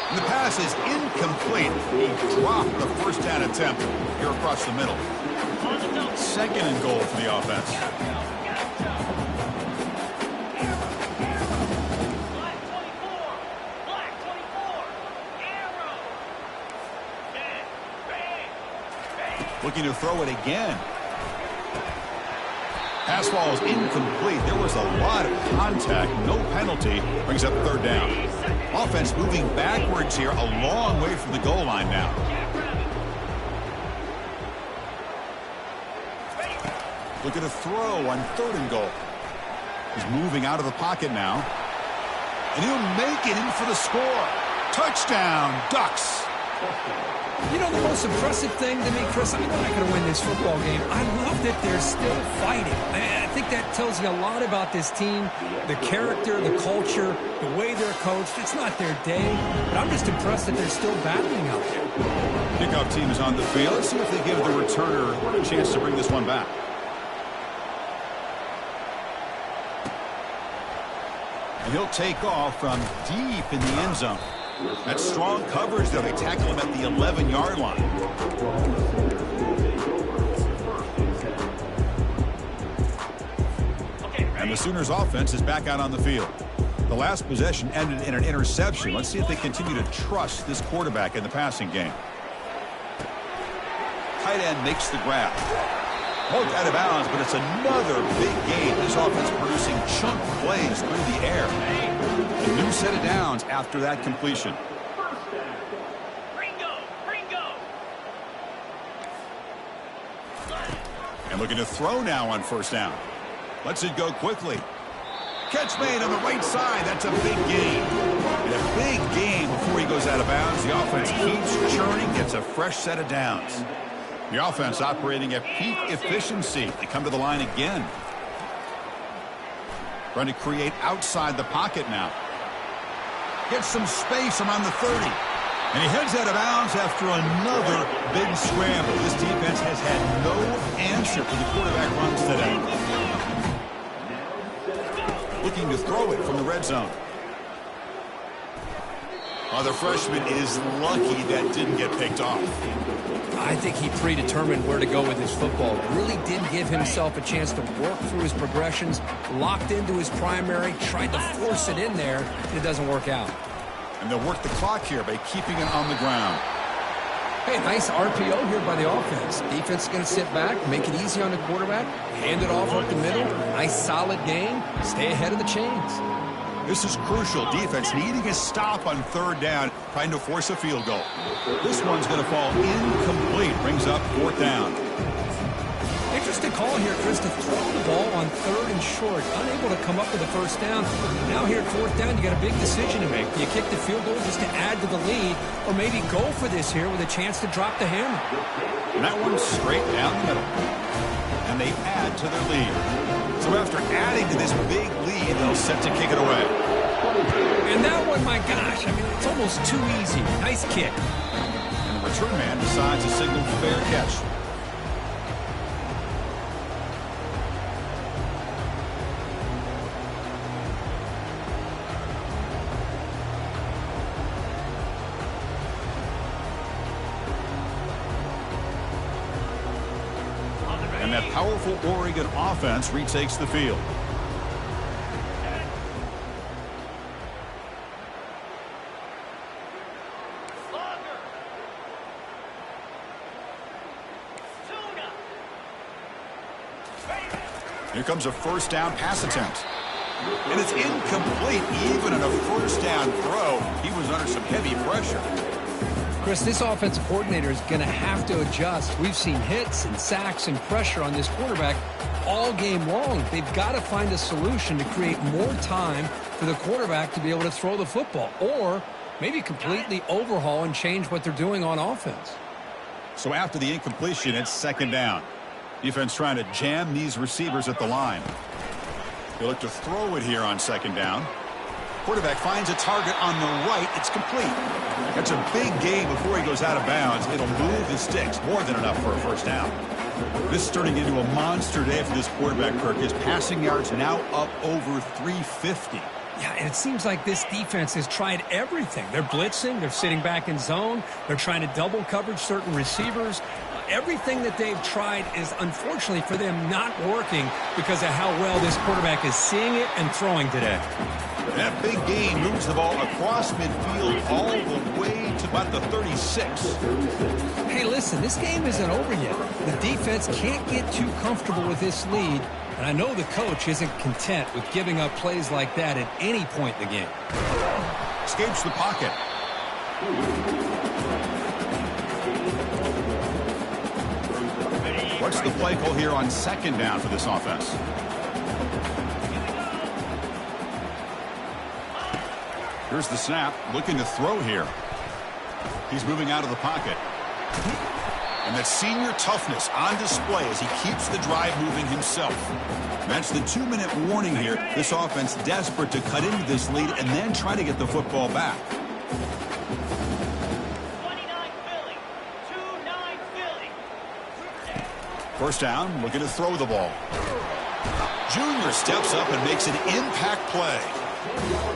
And the pass is incomplete. He dropped the first down attempt here across the middle. Second and goal for the offense. Looking to throw it again. Pass ball is incomplete. There was a lot of contact. No penalty. Brings up third down. Offense moving backwards here, a long way from the goal line now. Looking to throw on third and goal. He's moving out of the pocket now. And he'll make it in for the score. Touchdown, Ducks. You know, the most impressive thing to me, Chris, I mean, they're not going to win this football game. I love that they're still fighting. I think that tells you a lot about this team, the character, the culture, the way they're coached. It's not their day, but I'm just impressed that they're still battling out there. Kickoff team is on the field. Let's see if they give the returner a chance to bring this one back. And he'll take off from deep in the end zone. That's strong coverage, though. They tackle him at the 11-yard line. And the Sooners offense is back out on the field. The last possession ended in an interception. Let's see if they continue to trust this quarterback in the passing game. Tight end makes the grab. Poked out of bounds, but it's another big game. This offense producing chunk plays through the air. A new set of downs after that completion. And looking to throw now on first down. Lets it go quickly. Catch made on the right side. That's a big gain. And a big gain before he goes out of bounds. The offense keeps churning, gets a fresh set of downs. The offense operating at peak efficiency. They come to the line again. Trying to create outside the pocket now. Gets some space around the 30. And he heads out of bounds after another big scramble. This defense has had no answer for the quarterback runs today. Looking to throw it from the red zone. The freshman is lucky that didn't get picked off. I think he predetermined where to go with his football. Really did give himself a chance to work through his progressions, locked into his primary, tried to force it in there, and it doesn't work out. And they'll work the clock here by keeping it on the ground. Hey, nice RPO here by the offense. Defense is going to sit back, make it easy on the quarterback, hand it off up the middle. Nice solid game. Stay ahead of the chains. This is crucial. Defense needing a stop on third down, trying to force a field goal. This one's going to fall incomplete. Brings up fourth down. Interesting call here, Chris, to throw the ball on third and short. Unable to come up with a first down. Now here at fourth down, you got a big decision to make. Do you kick the field goal just to add to the lead, or maybe go for this here with a chance to drop the hammer? And that one's straight down the middle. And they add to their lead. So after adding to this big lead, they'll set to kick it away. And that one, my gosh, I mean, it's almost too easy. Nice kick. And the return man decides to signal fair catch. And that powerful Oregon offense retakes the field. Here comes a first down pass attempt. And it's incomplete. Even on a first down throw, he was under some heavy pressure. Chris, this offensive coordinator is going to have to adjust. We've seen hits and sacks and pressure on this quarterback all game long. They've got to find a solution to create more time for the quarterback to be able to throw the football, or maybe completely overhaul and change what they're doing on offense. So after the incompletion, it's second down. Defense trying to jam these receivers at the line. They look to throw it here on second down. Quarterback finds a target on the right. It's complete. That's a big gain before he goes out of bounds. It'll move the sticks. More than enough for a first down. This is turning into a monster day for this quarterback, Kirk. His passing yards now up over 350. Yeah, and it seems like this defense has tried everything. They're blitzing. They're sitting back in zone. They're trying to double coverage certain receivers. Everything that they've tried is, unfortunately for them, not working because of how well this quarterback is seeing it and throwing today. That big gain moves the ball across midfield all the way to about the 36. Hey, listen, this game isn't over yet. The defense can't get too comfortable with this lead, and I know the coach isn't content with giving up plays like that at any point in the game. Escapes the pocket. What's the play call here on second down for this offense? Here's the snap, looking to throw here. He's moving out of the pocket. And that senior toughness on display as he keeps the drive moving himself. That's the 2-minute warning here. This offense desperate to cut into this lead and then try to get the football back. 29 Philly. 2-9 Philly. First down, looking to throw the ball. Junior steps up and makes an impact play.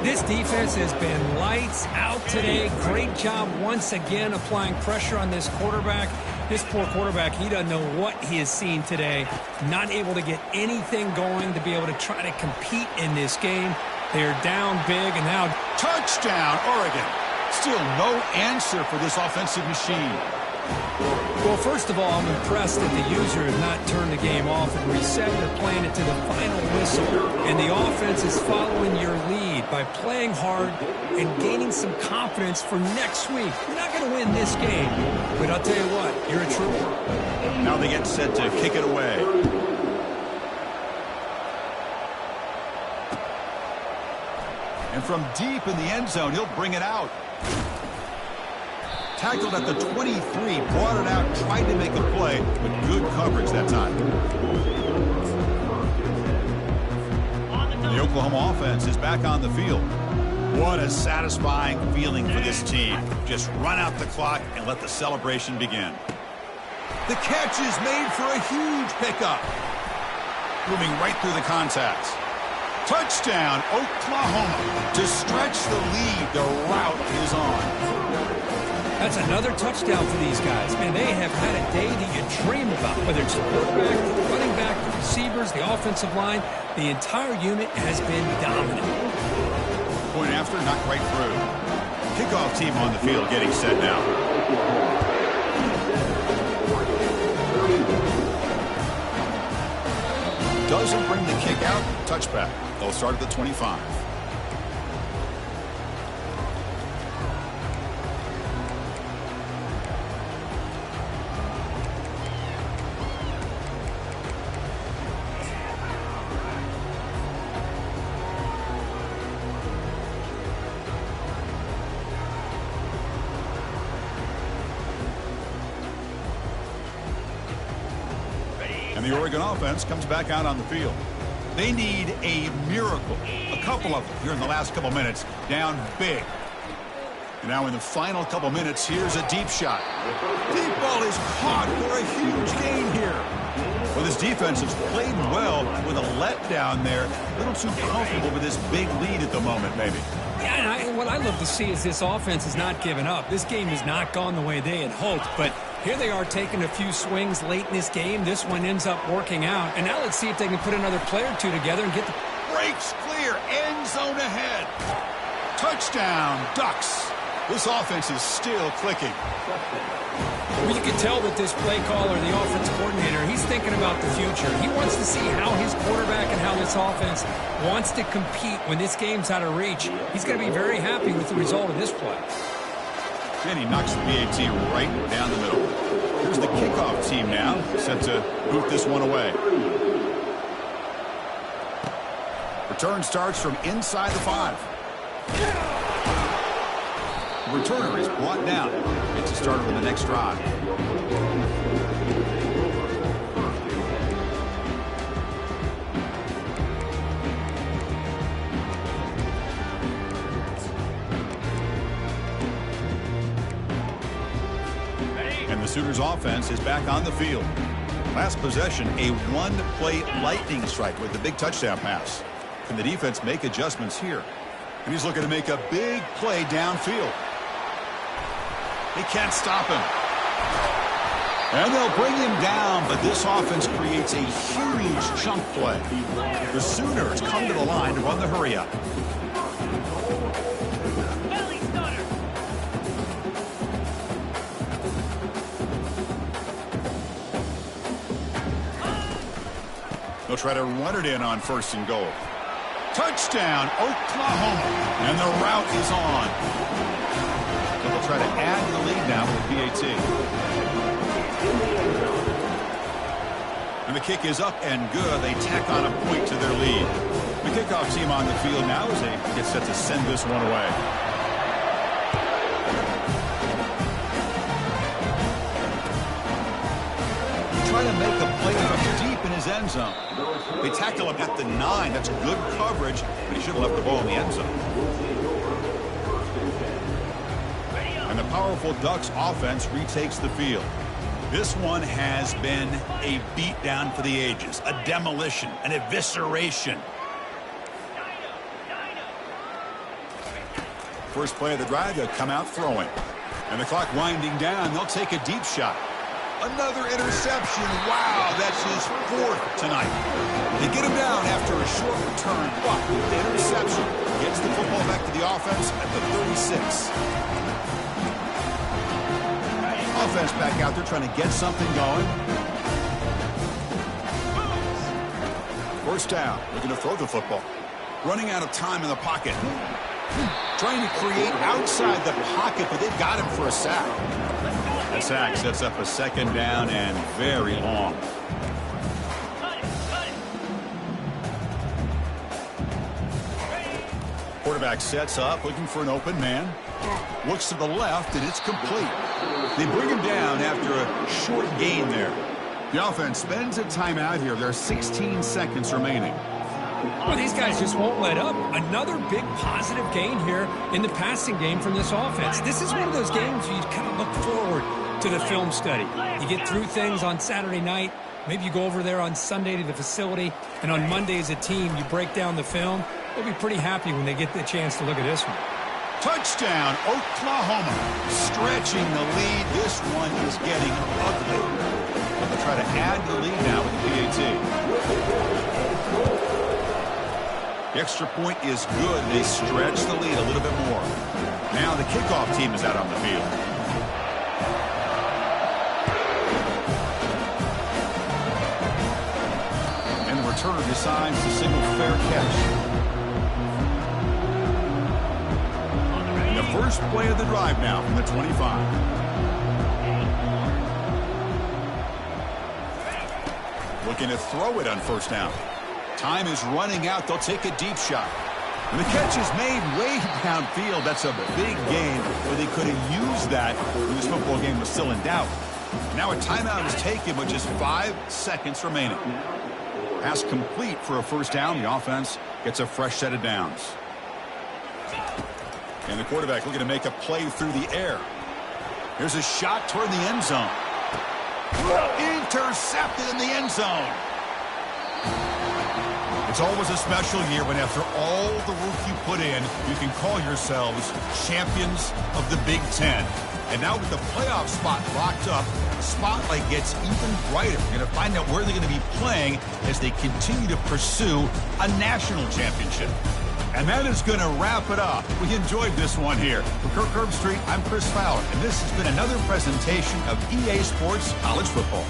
This defense has been lights out today. Great job once again applying pressure on this quarterback. This poor quarterback, he doesn't know what he has seen today. Not able to get anything going to be able to try to compete in this game. They're down big and now... Touchdown, Oregon. Still no answer for this offensive machine. Well, first of all, I'm impressed that the user has not turned the game off and reset. They're playing it to the final whistle. And the offense is following your lead by playing hard and gaining some confidence for next week. You're not going to win this game, but I'll tell you what, you're a trooper. Now they get set to kick it away. And from deep in the end zone, he'll bring it out. Tackled at the 23, brought it out, tried to make a play, but good coverage that time. The Oklahoma offense is back on the field. What a satisfying feeling for this team. Just run out the clock and let the celebration begin. The catch is made for a huge pickup. Moving right through the contacts. Touchdown, Oklahoma. To stretch the lead, the route is on. That's another touchdown for these guys. Man, they have had a day that you dream about. Whether it's the quarterback, the running back, the receivers, the offensive line, the entire unit has been dominant. Point after, not quite through. Kickoff team on the field getting set now. Doesn't bring the kick out. Touchback. They'll start at the 25. And the Oregon offense comes back out on the field. They need a miracle. A couple of them here in the last couple minutes. Down big. And now in the final couple minutes, here's a deep shot. Deep ball is caught for a huge gain here. Well, this defense has played well with a letdown there. A little too comfortable with this big lead at the moment, maybe. Yeah, and what I love to see is this offense has not given up. This game has not gone the way they had hoped, but here they are taking a few swings late in this game. This one ends up working out, and now let's see if they can put another play or two together and get the... Breaks clear, end zone ahead. Touchdown, Ducks. This offense is still clicking. Well, you can tell that this play caller, the offense coordinator, he's thinking about the future. He wants to see how his quarterback and how this offense wants to compete when this game's out of reach. He's going to be very happy with the result of this play. And he knocks the PAT right down the middle. Here's the kickoff team now, set to boot this one away. Return starts from inside the 5. The returner is brought down. Gets a starter on the next drive. And the Sooners offense is back on the field. Last possession, a one-play lightning strike with the big touchdown pass. Can the defense make adjustments here? And he's looking to make a big play downfield. They can't stop him. And they'll bring him down, but this offense creates a huge chunk play. The Sooners come to the line to run the hurry-up. They'll try to run it in on 1st and goal. Touchdown, Oklahoma. And the route is on. So they'll try to add the lead now with the PAT. And the kick is up and good. They tack on a point to their lead. The kickoff team on the field now as they get set to send this one away. trying to make a play from deep in his end zone. They tackle him at the 9. That's good coverage, but he should have left the ball in the end zone. And the powerful Ducks offense retakes the field. This one has been a beatdown for the ages, a demolition, an evisceration. First play of the drive, they'll come out throwing. And the clock winding down, they'll take a deep shot. Another interception. Wow, that's his 4th tonight. They get him down after a short return, but the interception gets the football back to the offense at the 36. Offense back out there trying to get something going. First down, looking to throw the football. Running out of time in the pocket. Trying to create outside the pocket, but they've got him for a sack. That sack sets up a second down and very long. Quarterback sets up, looking for an open man. Looks to the left, and it's complete. They bring him down after a short gain there. The offense spends a timeout here. There are 16 seconds remaining. Well, these guys just won't let up. Another big positive gain here in the passing game from this offense. This is one of those games where you kind of look forward to the film study. You get through things on Saturday night. Maybe you go over there on Sunday to the facility, and on Monday as a team, you break down the film. They'll be pretty happy when they get the chance to look at this one. Touchdown, Oklahoma. Stretching the lead. This one is getting ugly. They'll try to add to the lead now with the PAT. The extra point is good. They stretch the lead a little bit more. Now the kickoff team is out on the field. And the returner decides to signal fair catch. The first play of the drive now from the 25. Looking to throw it on first down. Time is running out. They'll take a deep shot. And the catch is made way downfield. That's a big gain, but they could have used that when this football game was still in doubt. Now a timeout is taken with just 5 seconds remaining. Pass complete for a first down. The offense gets a fresh set of downs. And the quarterback looking to make a play through the air. Here's a shot toward the end zone. Intercepted in the end zone. It's always a special year when after all the work you put in, you can call yourselves champions of the Big Ten. And now with the playoff spot locked up, the spotlight gets even brighter. You're going to find out where they're going to be playing as they continue to pursue a national championship. And that is going to wrap it up. We enjoyed this one here. For Kirk Herbstreit, I'm Chris Fowler, and this has been another presentation of EA Sports College Football.